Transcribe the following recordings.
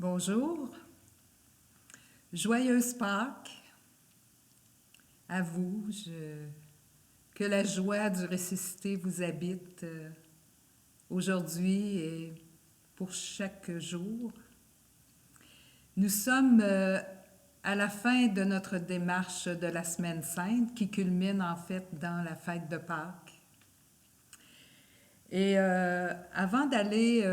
Bonjour, joyeuse Pâques à vous. Que la joie du ressuscité vous habite aujourd'hui et pour chaque jour. Nous sommes à la fin de notre démarche de la Semaine Sainte qui culmine en fait dans la fête de Pâques. Et avant d'aller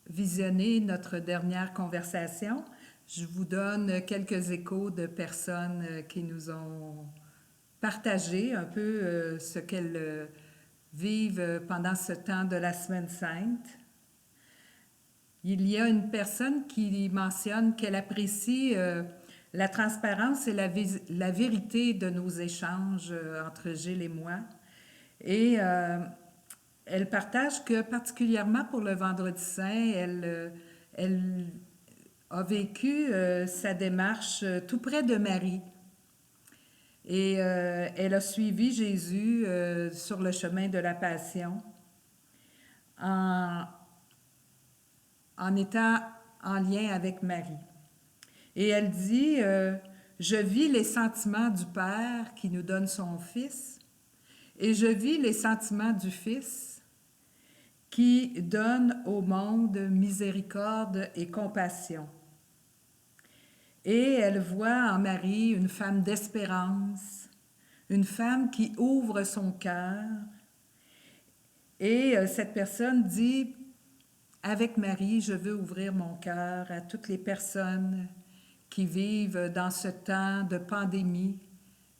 visionner notre dernière conversation, je vous donne quelques échos de personnes qui nous ont partagé un peu ce qu'elles vivent pendant ce temps de la Semaine Sainte. Il y a une personne qui mentionne qu'elle apprécie la transparence et la vérité de nos échanges entre Gilles et moi. Et elle partage que particulièrement pour le Vendredi Saint, elle a vécu sa démarche tout près de Marie. Et elle a suivi Jésus sur le chemin de la Passion en étant en lien avec Marie. Et elle dit, je vis les sentiments du Père qui nous donne son Fils, et je vis les sentiments du Fils qui donne au monde miséricorde et compassion. Et elle voit en Marie une femme d'espérance, une femme qui ouvre son cœur. Et cette personne dit, avec Marie, je veux ouvrir mon cœur à toutes les personnes qui vivent dans ce temps de pandémie.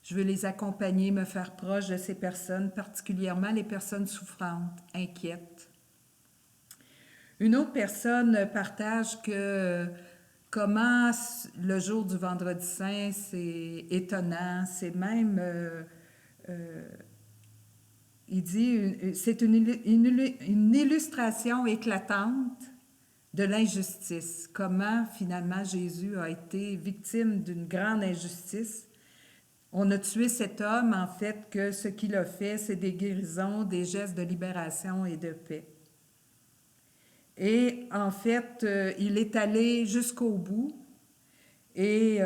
Je veux les accompagner, me faire proche de ces personnes, particulièrement les personnes souffrantes, inquiètes. Une autre personne partage que comment le jour du Vendredi Saint, c'est étonnant, c'est même, il dit, c'est une illustration éclatante de l'injustice. Comment finalement Jésus a été victime d'une grande injustice. On a tué cet homme, en fait, que ce qu'il a fait, c'est des guérisons, des gestes de libération et de paix. Et en fait, il est allé jusqu'au bout et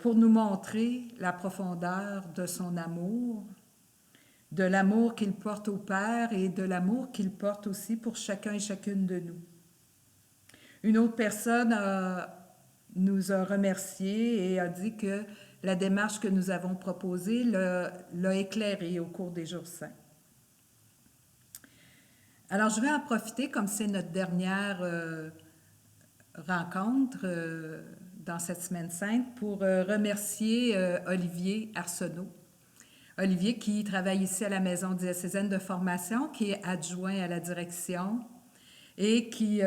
pour nous montrer la profondeur de son amour, de l'amour qu'il porte au Père et de l'amour qu'il porte aussi pour chacun et chacune de nous. Une autre personne nous a remerciés et a dit que la démarche que nous avons proposée l'a éclairé au cours des jours saints. Alors, je vais en profiter, comme c'est notre dernière rencontre dans cette Semaine Sainte, pour remercier Olivier Arsenault. Olivier qui travaille ici à la Maison diocésaine de formation, qui est adjoint à la direction et qui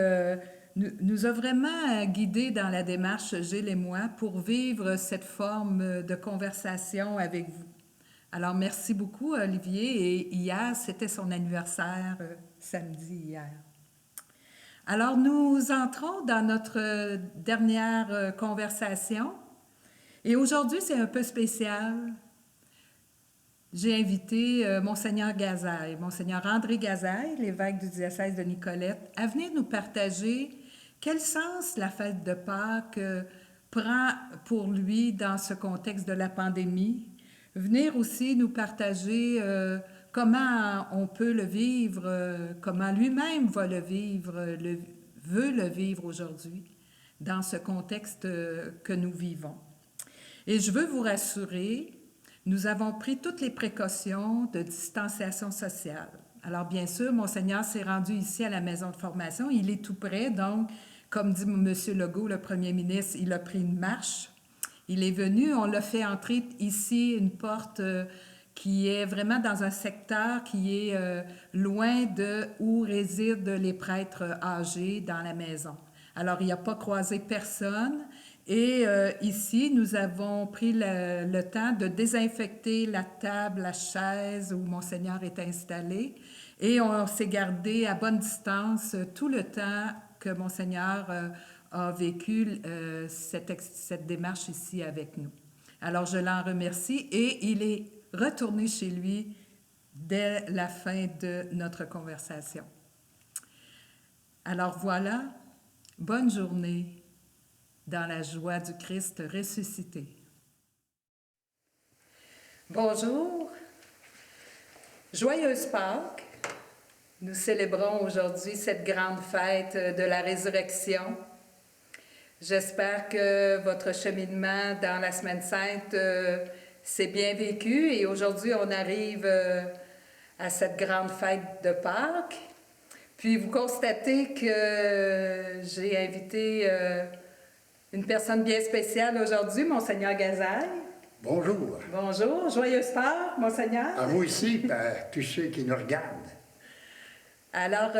nous a vraiment guidés dans la démarche, Gilles et moi, pour vivre cette forme de conversation avec vous. Alors, merci beaucoup, Olivier. Et hier, c'était son anniversaire, samedi hier. Alors, nous entrons dans notre dernière conversation. Et aujourd'hui, c'est un peu spécial. J'ai invité Monseigneur Gazaille, Monseigneur André Gazaille, l'évêque du diocèse de Nicolette, à venir nous partager quel sens la fête de Pâques prend pour lui dans ce contexte de la pandémie. Venir aussi nous partager comment on peut le vivre, comment lui-même va le vivre, veut le vivre aujourd'hui dans ce contexte que nous vivons. Et je veux vous rassurer, nous avons pris toutes les précautions de distanciation sociale. Alors, bien sûr, Monseigneur s'est rendu ici à la maison de formation. Il est tout près, donc, comme dit M. Legault, le premier ministre, il a pris une marche. Il est venu, on l'a fait entrer ici, une porte qui est vraiment dans un secteur qui est loin de où résident les prêtres âgés dans la maison. Alors, il n'a pas croisé personne. Et ici, nous avons pris le temps de désinfecter la table, la chaise où Monseigneur est installé. Et on s'est gardé à bonne distance tout le temps que Monseigneur a vécu cette démarche ici avec nous. Alors, je l'en remercie et il est retourné chez lui dès la fin de notre conversation. Alors voilà, Bonne journée dans la joie du Christ ressuscité. Bonjour, joyeuse Pâques. Nous célébrons aujourd'hui cette grande fête de la résurrection. J'espère que votre cheminement dans la Semaine Sainte s'est bien vécu et aujourd'hui on arrive à cette grande fête de Pâques. Puis vous constatez que j'ai invité une personne bien spéciale aujourd'hui, Monseigneur Gazaille. Bonjour. Bonjour, joyeuse Pâques, Monseigneur. À vous aussi, à tous ceux qui nous regardent. Alors,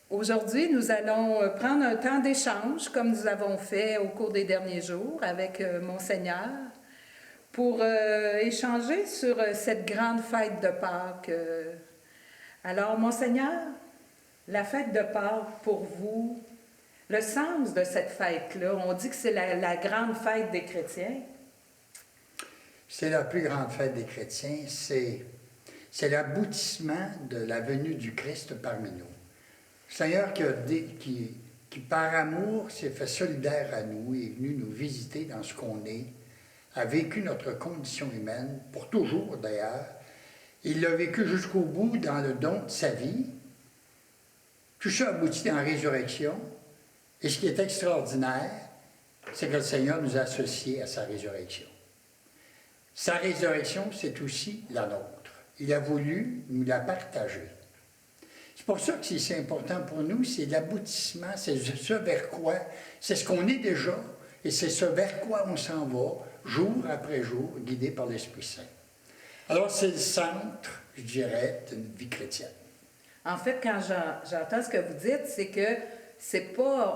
aujourd'hui, nous allons prendre un temps d'échange, comme nous avons fait au cours des derniers jours avec Monseigneur, pour échanger sur cette grande fête de Pâques. Alors, Monseigneur, la fête de Pâques, pour vous, le sens de cette fête-là, on dit que c'est la grande fête des chrétiens. C'est la plus grande fête des chrétiens, c'est l'aboutissement de la venue du Christ parmi nous. Le Seigneur qui par amour s'est fait solidaire à nous, est venu nous visiter dans ce qu'on est, a vécu notre condition humaine, pour toujours d'ailleurs. Il l'a vécu jusqu'au bout dans le don de sa vie. Tout ça aboutit en résurrection. Et ce qui est extraordinaire, c'est que le Seigneur nous a associés à sa résurrection. Sa résurrection, c'est aussi la nôtre. Il a voulu nous la partager. C'est pour ça que c'est si important pour nous, c'est l'aboutissement, c'est ce vers quoi, c'est ce qu'on est déjà, et c'est ce vers quoi on s'en va, jour après jour, guidé par l'Esprit Saint. Alors c'est le centre, je dirais, de notre vie chrétienne. En fait, quand j'entends ce que vous dites, c'est que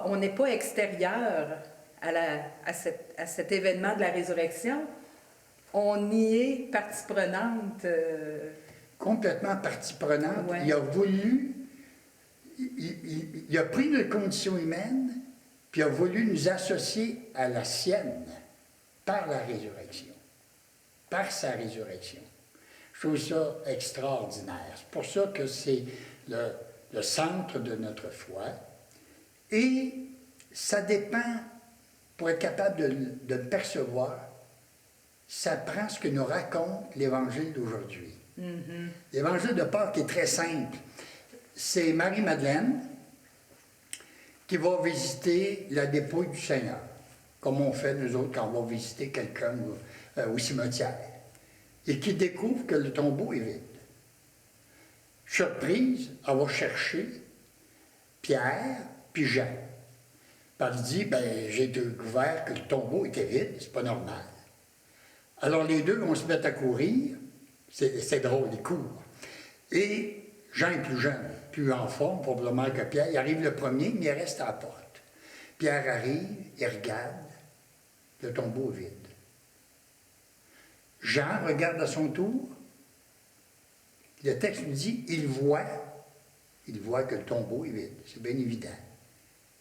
on n'est pas extérieur à cet événement de la résurrection. On y est partie prenante. Complètement partie prenante. Ouais. Il a voulu, il a pris notre condition humaine, puis il a voulu nous associer à la sienne par la résurrection, par sa résurrection. Je trouve ça extraordinaire. C'est pour ça que c'est le centre de notre foi. Et ça dépend, pour être capable de le percevoir, ça prend ce que nous raconte l'Évangile d'aujourd'hui. Mm-hmm. L'Évangile de Pâques est très simple. C'est Marie-Madeleine qui va visiter la dépouille du Seigneur, comme on fait nous autres quand on va visiter quelqu'un au cimetière, et qui découvre que le tombeau est vide. Surprise, elle va chercher Pierre puis Jean. Elle dit, j'ai découvert que le tombeau était vide, c'est pas normal. Alors les deux vont se mettre à courir, c'est drôle, ils courent. Et Jean est plus jeune, plus en forme probablement que Pierre. Il arrive le premier, mais il reste à la porte. Pierre arrive, il regarde, le tombeau est vide. Jean regarde à son tour, le texte nous dit, il voit que le tombeau est vide, c'est bien évident.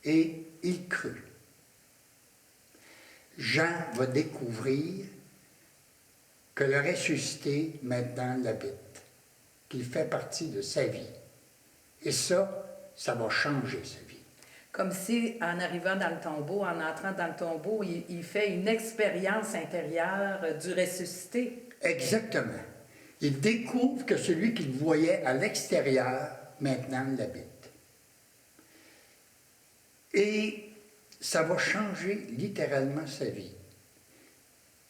Et il crut. Jean va découvrir que le ressuscité maintenant l'habite, qu'il fait partie de sa vie. Et ça va changer sa vie. Comme si, en arrivant dans le tombeau, en entrant dans le tombeau, il fait une expérience intérieure du ressuscité. Exactement. Il découvre que celui qu'il voyait à l'extérieur, maintenant l'habite. Et ça va changer littéralement sa vie.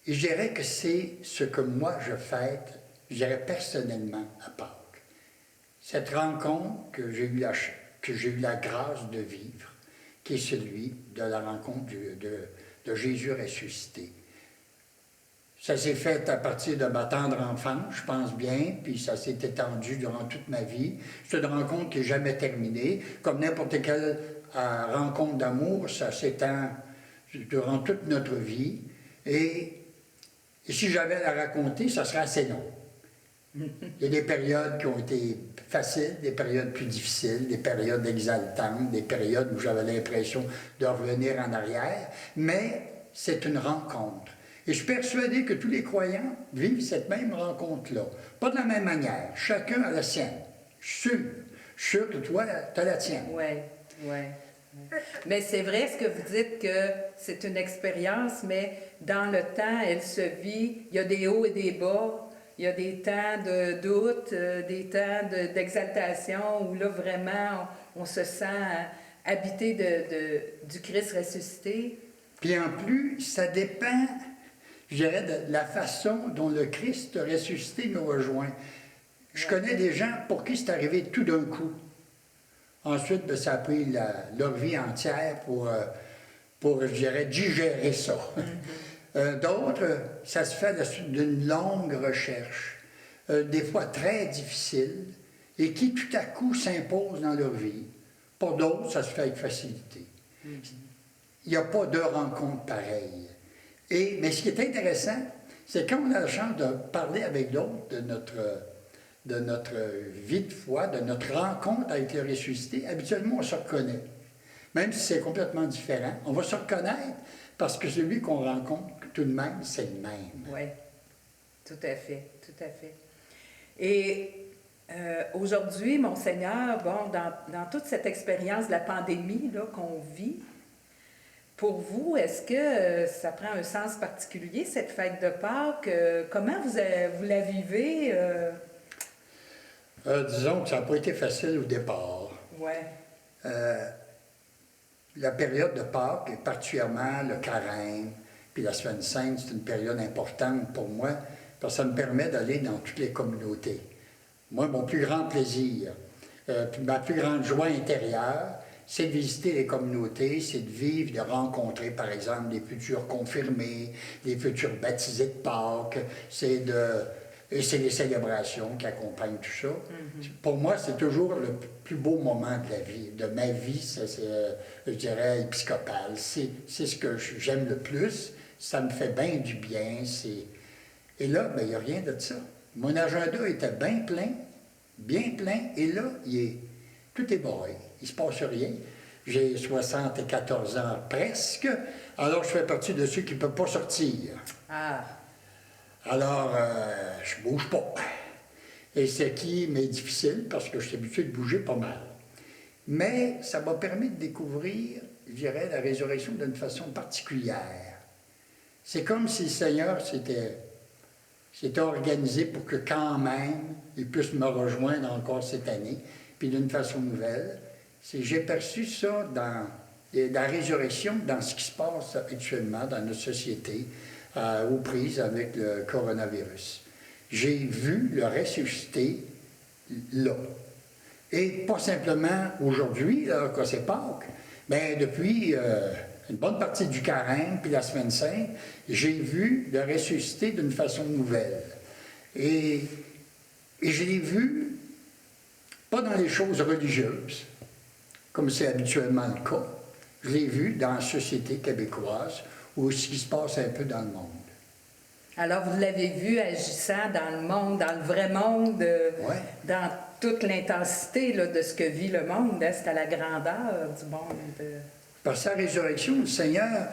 Et je dirais que c'est ce que moi je fête, je dirais personnellement à Pâques. Cette rencontre que j'ai eu la grâce de vivre, qui est celui de la rencontre de Jésus ressuscité. Ça s'est fait à partir de ma tendre enfance, je pense bien, puis ça s'est étendu durant toute ma vie. C'est une rencontre qui n'est jamais terminée. Comme n'importe quelle rencontre d'amour, ça s'étend durant toute notre vie. Et si j'avais à la raconter, ça serait assez long. Il y a des périodes qui ont été faciles, des périodes plus difficiles, des périodes exaltantes, des périodes où j'avais l'impression de revenir en arrière, mais c'est une rencontre. Et je suis persuadé que tous les croyants vivent cette même rencontre-là. Pas de la même manière, chacun a la sienne. Je suis sûr que toi, tu as la tienne. Oui, oui. Mais c'est vrai ce que vous dites que c'est une expérience, mais dans le temps, elle se vit. Il y a des hauts et des bas. Il y a des temps de doute, des temps d'exaltation où là vraiment on se sent habité du Christ ressuscité. Puis en plus, ça dépend, je dirais, de la façon dont le Christ ressuscité nous rejoint. Je connais des gens pour qui c'est arrivé tout d'un coup. Ensuite, ben, ça a pris leur vie entière pour, je dirais, digérer ça. D'autres, ça se fait à la suite d'une longue recherche, des fois très difficile, et qui tout à coup s'impose dans leur vie. Pour d'autres, ça se fait avec facilité. Il n'y a pas de rencontre pareille. Mais ce qui est intéressant, c'est quand on a la chance de parler avec d'autres de notre vie de foi, de notre rencontre avec le ressuscité, habituellement on se reconnaît. Même si c'est complètement différent, on va se reconnaître parce que celui qu'on rencontre, tout de même, c'est le même. Oui, tout à fait, tout à fait. Et aujourd'hui, Monseigneur, bon, dans toute cette expérience de la pandémie là, qu'on vit, pour vous, est-ce que ça prend un sens particulier, cette fête de Pâques? Comment vous la vivez? Disons que ça n'a pas été facile au départ. Oui. La période de Pâques, et particulièrement le carême, puis la Semaine Sainte, c'est une période importante pour moi, parce que ça me permet d'aller dans toutes les communautés. Moi, mon plus grand plaisir, puis ma plus grande joie intérieure, c'est de visiter les communautés, c'est de vivre, de rencontrer, par exemple, les futurs confirmés, les futurs baptisés de Pâques, et c'est les célébrations qui accompagnent tout ça. Pour moi, c'est toujours le plus beau moment de la vie, de ma vie, je dirais, épiscopale. C'est ce que j'aime le plus, ça me fait bien du bien. Et là, ben, il n'y a rien de ça. Mon agenda était bien plein, et là, tout est barré. Il ne se passe rien. J'ai 74 ans presque, alors je fais partie de ceux qui ne peuvent pas sortir. Ah. Alors, je bouge pas. Et ce qui m'est difficile, parce que je suis habitué de bouger pas mal. Mais ça m'a permis de découvrir, je dirais, la résurrection d'une façon particulière. C'est comme si le Seigneur s'était organisé pour que quand même, il puisse me rejoindre encore cette année, puis d'une façon nouvelle. J'ai perçu ça dans la résurrection, dans ce qui se passe actuellement dans notre société, aux prises avec le coronavirus. J'ai vu le ressuscité là. Et pas simplement aujourd'hui, là, quand c'est Pâques, mais depuis une bonne partie du carême, puis la Semaine Sainte, j'ai vu le ressuscité d'une façon nouvelle. Et je l'ai vu, pas dans les choses religieuses, comme c'est habituellement le cas, je l'ai vu dans la société québécoise, ou ce qui se passe un peu dans le monde. Alors, vous l'avez vu agissant dans le monde, dans le vrai monde, Ouais. dans toute l'intensité là, de ce que vit le monde. Hein? C'est à la grandeur du monde. Par sa résurrection, le Seigneur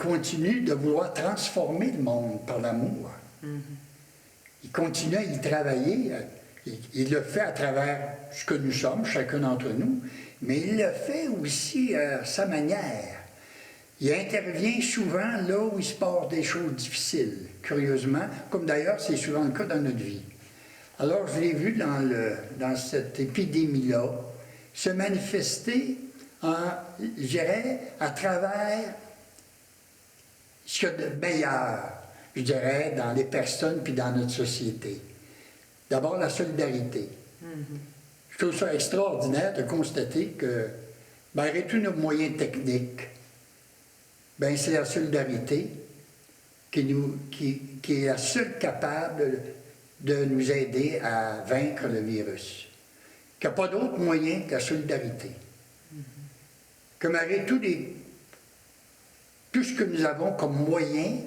continue de vouloir transformer le monde par l'amour. Il continue à y travailler. Il le fait à travers ce que nous sommes, chacun d'entre nous, mais il le fait aussi à sa manière. Il intervient souvent là où il se passe des choses difficiles, curieusement, comme d'ailleurs c'est souvent le cas dans notre vie. Alors je l'ai vu dans cette épidémie-là se manifester, je dirais, à travers ce qu'il y a de meilleur, je dirais, dans les personnes puis dans notre société. D'abord, la solidarité. Je trouve ça extraordinaire de constater que, malgré tous nos moyens techniques, ben, c'est la solidarité qui est la seule capable de nous aider à vaincre le virus. Qu'il n'y a pas d'autre moyen que la solidarité. Que malgré tout ce que nous avons comme moyen,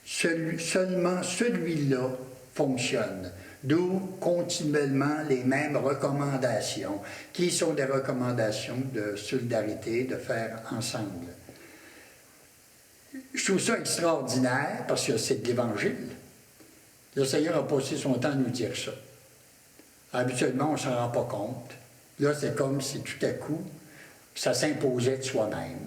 seulement celui-là fonctionne. D'où continuellement les mêmes recommandations, qui sont des recommandations de solidarité, de faire ensemble. Je trouve ça extraordinaire parce que c'est de l'Évangile. Le Seigneur a passé son temps à nous dire ça. Habituellement, on ne s'en rend pas compte. Là, c'est comme si tout à coup, ça s'imposait de soi-même.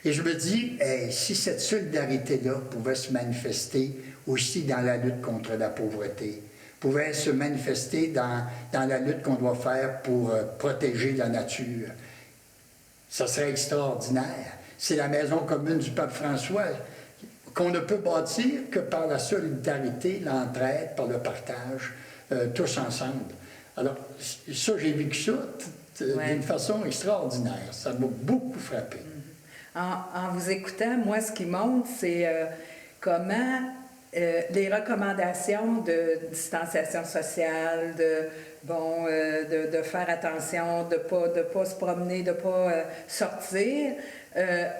Et je me dis, hey, si cette solidarité-là pouvait se manifester aussi dans la lutte contre la pauvreté, pouvait se manifester dans la lutte qu'on doit faire pour protéger la nature, ça serait extraordinaire. C'est la maison commune du pape François qu'on ne peut bâtir que par la solidarité, l'entraide, par le partage, tous ensemble. Alors, ça, j'ai vécu ça d'une façon extraordinaire. Ça m'a beaucoup frappé. En vous écoutant, moi, ce qui monte, c'est comment les recommandations de distanciation sociale, de faire attention, de pas se promener, de pas sortir,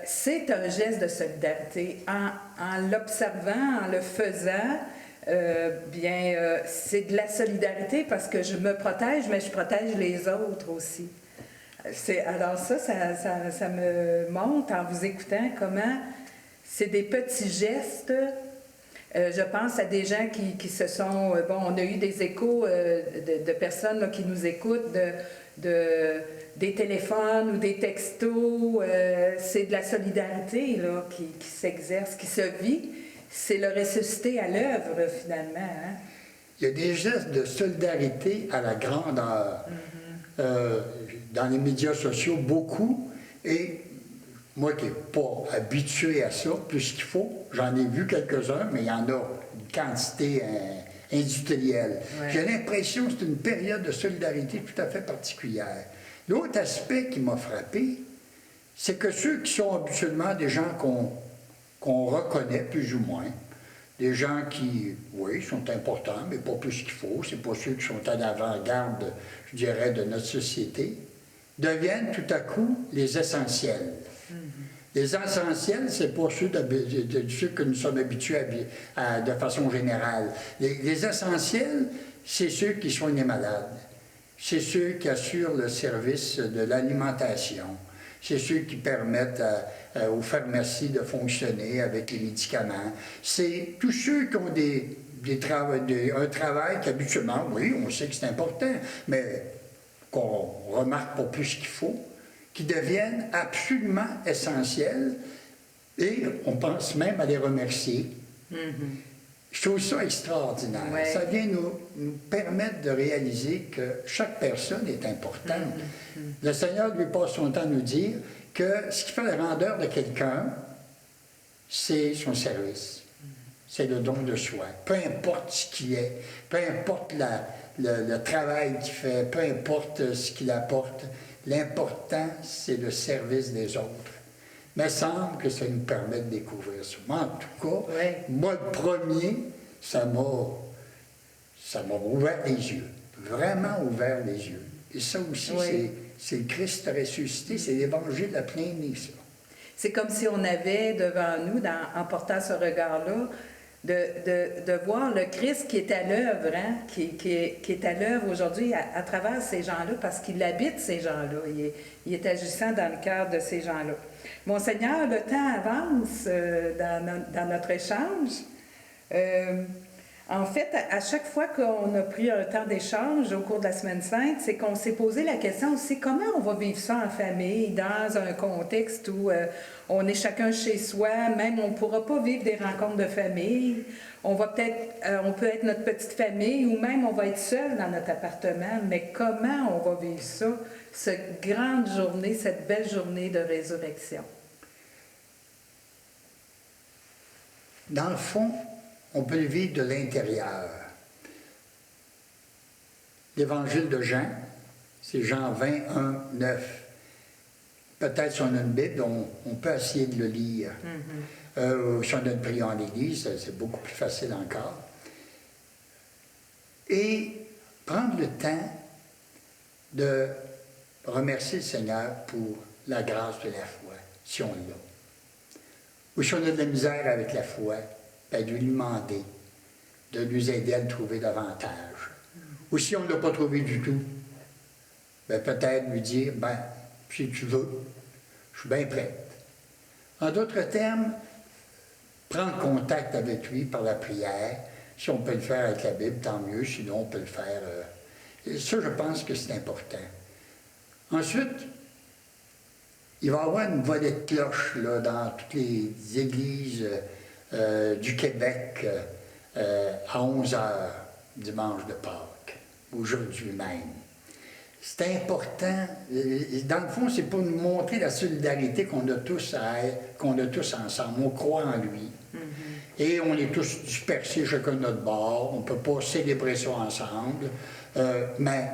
c'est un geste de solidarité. En l'observant, en le faisant, c'est de la solidarité parce que je me protège, mais je protège les autres aussi. Alors ça me montre en vous écoutant comment c'est des petits gestes. Je pense à des gens qui se sont... on a eu des échos de personnes là, qui nous écoutent, des téléphones ou des textos. C'est de la solidarité là, qui s'exerce, qui se vit. C'est le ressuscité à l'œuvre, finalement. Hein? Il y a des gestes de solidarité à la grandeur. Dans les médias sociaux, beaucoup. Et moi qui n'ai pas habitué à ça, plus qu'il faut, j'en ai vu quelques-uns, mais il y en a une quantité industrielle. Ouais. J'ai l'impression que c'est une période de solidarité tout à fait particulière. L'autre aspect qui m'a frappé, c'est que ceux qui sont habituellement des gens qu'on reconnaît plus ou moins, des gens qui, oui, sont importants, mais pas plus qu'il faut, c'est pas ceux qui sont à l'avant-garde, je dirais, de notre société, deviennent tout à coup les essentiels. Les essentiels, c'est pas ceux que nous sommes habitués de façon générale. Les essentiels, c'est ceux qui soignent les malades. C'est ceux qui assurent le service de l'alimentation. C'est ceux qui permettent aux pharmacies de fonctionner avec les médicaments. C'est tous ceux qui ont un travail qu'habituellement, oui, on sait que c'est important, mais qu'on remarque pas plus qu'il faut, qui deviennent absolument essentiels et on pense même à les remercier. Je trouve ça extraordinaire. Ouais. Ça vient nous permettre de réaliser que chaque personne est importante. Le Seigneur lui passe son temps à nous dire que ce qui fait la grandeur de quelqu'un, c'est son service. C'est le don de soi. Peu importe ce qu'il est, peu importe le travail qu'il fait, peu importe ce qu'il apporte, l'important, c'est le service des autres. Il me semble que ça nous permet de découvrir ça. En tout cas, ouais. Moi, le premier, ça m'a ouvert les yeux. Vraiment ouvert les yeux. Et ça aussi, oui. C'est le Christ ressuscité, c'est l'Évangile à plein nez, ça. C'est comme si on avait devant nous, en portant ce regard-là, de voir le Christ qui est à l'œuvre, hein, qui est à l'œuvre aujourd'hui à travers ces gens-là, parce qu'il habite ces gens-là. Il est agissant dans le cœur de ces gens-là. Monseigneur, le temps avance dans notre échange. En fait, à chaque fois qu'on a pris un temps d'échange au cours de la Semaine Sainte, c'est qu'on s'est posé la question aussi, comment on va vivre ça en famille, dans un contexte où on est chacun chez soi, même on ne pourra pas vivre des rencontres de famille, on peut être notre petite famille, ou même on va être seul dans notre appartement, mais comment on va vivre ça, cette grande journée, cette belle journée de résurrection? Dans le fond, on peut le vivre de l'intérieur. L'Évangile de Jean, c'est Jean 20, 1, 9. Peut-être si on a une Bible, on peut essayer de le lire. Si on a une prière en l'Église, c'est beaucoup plus facile encore. Et prendre le temps de remercier le Seigneur pour la grâce de la foi, si on l'a. Ou si on a de la misère avec la foi, de lui demander de nous aider à le trouver davantage. Ou si on ne l'a pas trouvé du tout, peut-être lui dire, si tu veux, je suis bien prête. En d'autres termes, prendre contact avec lui par la prière. Si on peut le faire avec la Bible, tant mieux, sinon on peut le faire. Ça, je pense que c'est important. Ensuite, il va y avoir une volée de cloche là, dans toutes les églises du Québec à 11 heures, dimanche de Pâques, aujourd'hui même. C'est important, dans le fond, c'est pour nous montrer la solidarité qu'on a tous ensemble. On croit en lui. Et on est tous dispersés chacun de notre bord. On ne peut pas célébrer ça ensemble. Mais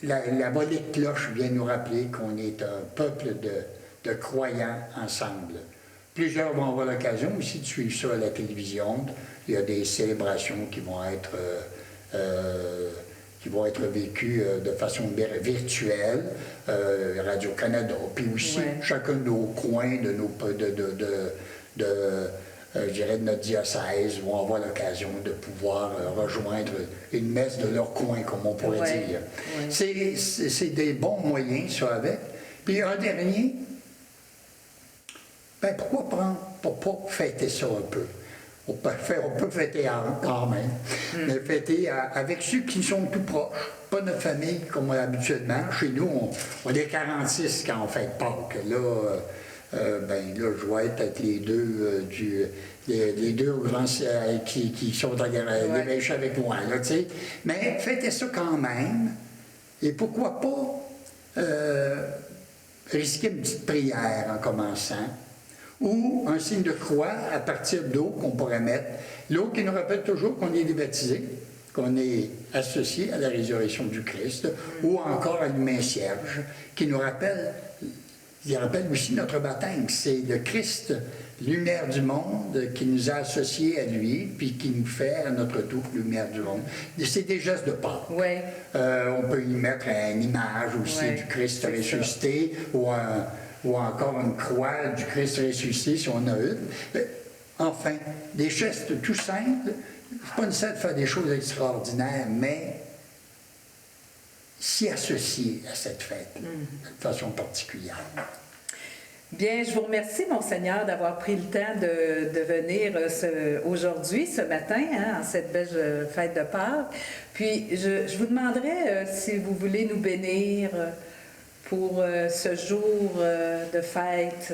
la volée de cloche vient nous rappeler qu'on est un peuple de croyants ensemble. Plusieurs vont avoir l'occasion aussi de suivre ça à la télévision. Il y a des célébrations qui vont être vécues de façon virtuelle, Radio-Canada, puis aussi chacun de nos coins, je dirais de notre diocèse, vont avoir l'occasion de pouvoir rejoindre une messe de leur coin, comme on pourrait dire. C'est des bons moyens, ça, avec. Puis un dernier, ben pourquoi pas fêter ça un peu? On peut fêter quand même, mais fêter avec ceux qui sont tout proches, pas notre famille comme habituellement. Chez nous, on est 46 quand on fête Pâques. Là, je vais être avec les deux grands qui sont dans l'évêché avec moi. Là, mais fêtez ça quand même. Et pourquoi pas risquer une petite prière en commençant, ou un signe de croix à partir d'eau qu'on pourrait mettre. L'eau qui nous rappelle toujours qu'on est baptisé, qu'on est associé à la résurrection du Christ, ou encore à l'humain cierge, qui nous rappelle, il rappelle aussi notre baptême. C'est le Christ, lumière du monde, qui nous a associés à lui, puis qui nous fait à notre tour lumière du monde. C'est des gestes de Pâques. On peut y mettre une image aussi du Christ ressuscité, ou encore une croix du Christ ressuscité, si on a une. Enfin, des gestes tout simples. C'est pas nécessaire de faire des choses extraordinaires, mais s'y associer à cette fête de façon particulière. Bien, je vous remercie, Monseigneur, d'avoir pris le temps de venir aujourd'hui, ce matin, en cette belle fête de Pâques. Puis, je vous demanderais si vous voulez nous bénir pour ce jour de fête.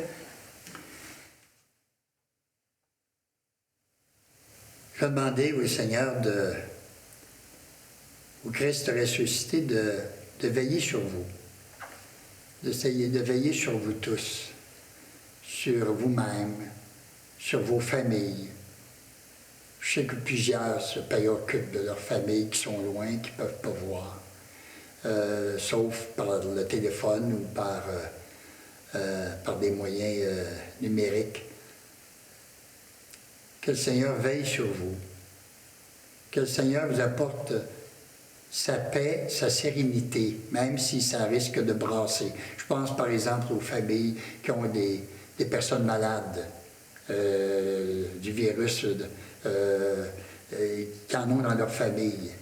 Je vais demander au Seigneur, au Christ ressuscité, de veiller sur vous, d'essayer de veiller sur vous tous, sur vous-même, sur vos familles. Je sais que plusieurs se préoccupent de leurs familles qui sont loin, qui ne peuvent pas voir. Sauf par le téléphone ou par des moyens numériques. Que le Seigneur veille sur vous. Que le Seigneur vous apporte sa paix, sa sérénité, même si ça risque de brasser. Je pense par exemple aux familles qui ont des personnes malades du virus, qui en ont dans leur famille.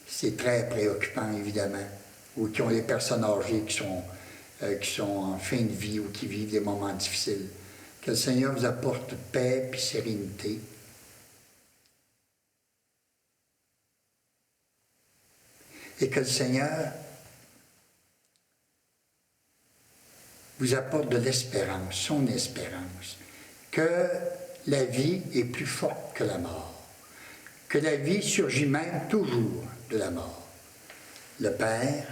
C'est très préoccupant, évidemment. Ou qui ont des personnes âgées qui sont en fin de vie ou qui vivent des moments difficiles. Que le Seigneur vous apporte paix et sérénité. Et que le Seigneur vous apporte de l'espérance, son espérance. Que la vie est plus forte que la mort. Que la vie surgit même toujours de la mort. Le Père,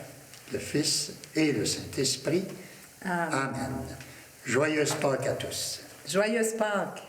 le Fils et le Saint-Esprit. Amen. Joyeuse Pâques à tous. Joyeuse Pâques.